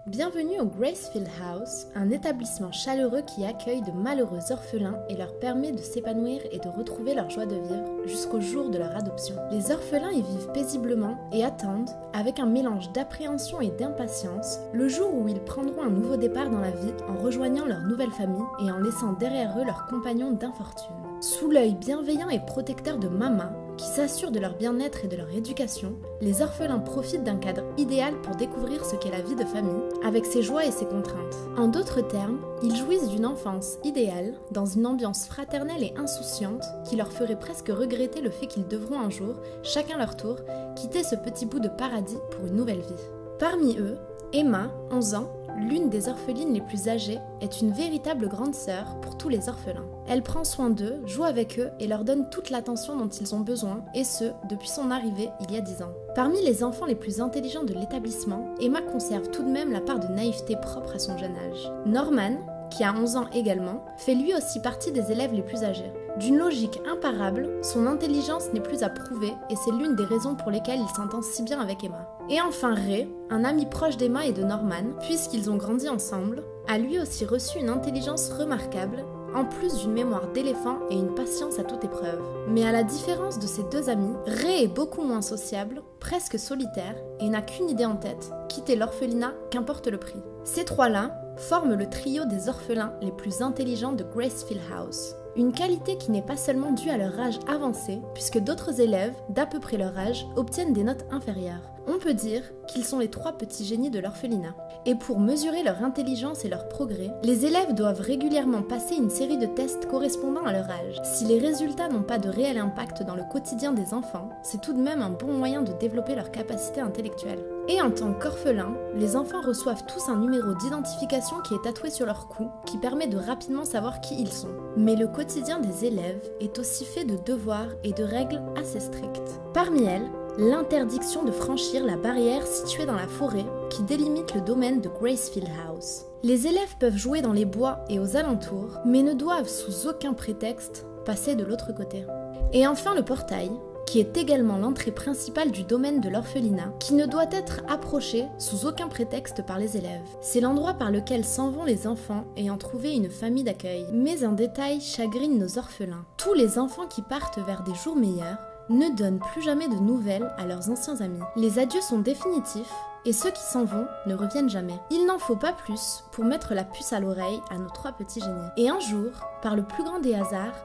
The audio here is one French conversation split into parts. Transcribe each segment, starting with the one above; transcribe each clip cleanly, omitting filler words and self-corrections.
Bienvenue au Gracefield House, un établissement chaleureux qui accueille de malheureux orphelins et leur permet de s'épanouir et de retrouver leur joie de vivre jusqu'au jour de leur adoption. Les orphelins y vivent paisiblement et attendent, avec un mélange d'appréhension et d'impatience, le jour où ils prendront un nouveau départ dans la vie en rejoignant leur nouvelle famille et en laissant derrière eux leurs compagnons d'infortune. Sous l'œil bienveillant et protecteur de Mama, qui s'assure de leur bien-être et de leur éducation, les orphelins profitent d'un cadre idéal pour découvrir ce qu'est la vie de famille, avec ses joies et ses contraintes. En d'autres termes, ils jouissent d'une enfance idéale, dans une ambiance fraternelle et insouciante qui leur ferait presque regretter le fait qu'ils devront un jour, chacun leur tour, quitter ce petit bout de paradis pour une nouvelle vie. Parmi eux, Emma, 11 ans, l'une des orphelines les plus âgées, est une véritable grande sœur pour tous les orphelins. Elle prend soin d'eux, joue avec eux et leur donne toute l'attention dont ils ont besoin, et ce, depuis son arrivée il y a 10 ans. Parmi les enfants les plus intelligents de l'établissement, Emma conserve tout de même la part de naïveté propre à son jeune âge. Norman, qui a 11 ans également, fait lui aussi partie des élèves les plus âgés. D'une logique imparable, son intelligence n'est plus à prouver et c'est l'une des raisons pour lesquelles il s'entend si bien avec Emma. Et enfin Ray, un ami proche d'Emma et de Norman, puisqu'ils ont grandi ensemble, a lui aussi reçu une intelligence remarquable, en plus d'une mémoire d'éléphant et une patience à toute épreuve. Mais à la différence de ses deux amis, Ray est beaucoup moins sociable, presque solitaire, et n'a qu'une idée en tête, quitter l'orphelinat qu'importe le prix. Ces trois-là forment le trio des orphelins les plus intelligents de Gracefield House. Une qualité qui n'est pas seulement due à leur âge avancé, puisque d'autres élèves, d'à peu près leur âge, obtiennent des notes inférieures. On peut dire qu'ils sont les trois petits génies de l'orphelinat. Et pour mesurer leur intelligence et leur progrès, les élèves doivent régulièrement passer une série de tests correspondant à leur âge. Si les résultats n'ont pas de réel impact dans le quotidien des enfants, c'est tout de même un bon moyen de développer leur capacité intellectuelle. Et en tant qu'orphelins, les enfants reçoivent tous un numéro d'identification qui est tatoué sur leur cou, qui permet de rapidement savoir qui ils sont. Mais le quotidien des élèves est aussi fait de devoirs et de règles assez strictes. Parmi elles, l'interdiction de franchir la barrière située dans la forêt qui délimite le domaine de Gracefield House. Les élèves peuvent jouer dans les bois et aux alentours, mais ne doivent sous aucun prétexte passer de l'autre côté. Et enfin le portail, qui est également l'entrée principale du domaine de l'orphelinat, qui ne doit être approché sous aucun prétexte par les élèves. C'est l'endroit par lequel s'en vont les enfants ayant trouvé une famille d'accueil. Mais un détail chagrine nos orphelins. Tous les enfants qui partent vers des jours meilleurs ne donnent plus jamais de nouvelles à leurs anciens amis. Les adieux sont définitifs, et ceux qui s'en vont ne reviennent jamais. Il n'en faut pas plus pour mettre la puce à l'oreille à nos trois petits génies. Et un jour, par le plus grand des hasards,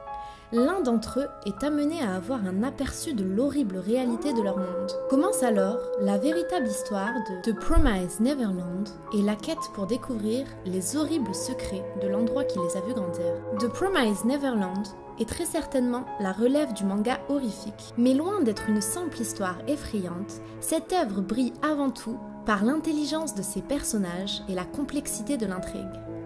l'un d'entre eux est amené à avoir un aperçu de l'horrible réalité de leur monde. Commence alors la véritable histoire de The Promised Neverland et la quête pour découvrir les horribles secrets de l'endroit qui les a vus grandir. The Promised Neverland est très certainement la relève du manga horrifique, mais loin d'être une simple histoire effrayante, cette œuvre brille avant tout par l'intelligence de ses personnages et la complexité de l'intrigue.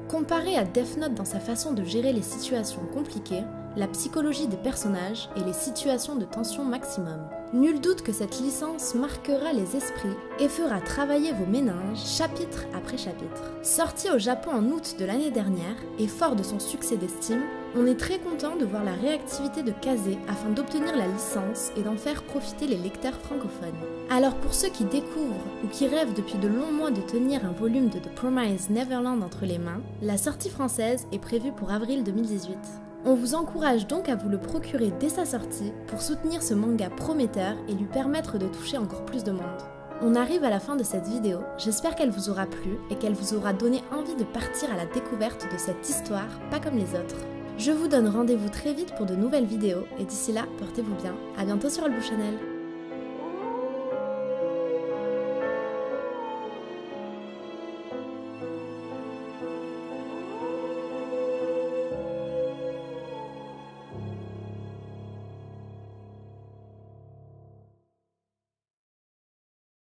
Comparé à Death Note dans sa façon de gérer les situations compliquées, la psychologie des personnages et les situations de tension maximum. Nul doute que cette licence marquera les esprits et fera travailler vos méninges chapitre après chapitre. Sorti au Japon en août de l'année dernière et fort de son succès d'estime, on est très content de voir la réactivité de Kazé afin d'obtenir la licence et d'en faire profiter les lecteurs francophones. Alors pour ceux qui découvrent ou qui rêvent depuis de longs mois de tenir un volume de The Promised Neverland entre les mains, la sortie française est prévue pour avril 2018. On vous encourage donc à vous le procurer dès sa sortie pour soutenir ce manga prometteur et lui permettre de toucher encore plus de monde. On arrive à la fin de cette vidéo, j'espère qu'elle vous aura plu et qu'elle vous aura donné envie de partir à la découverte de cette histoire pas comme les autres. Je vous donne rendez-vous très vite pour de nouvelles vidéos et d'ici là, portez-vous bien. À bientôt sur Albu Channel.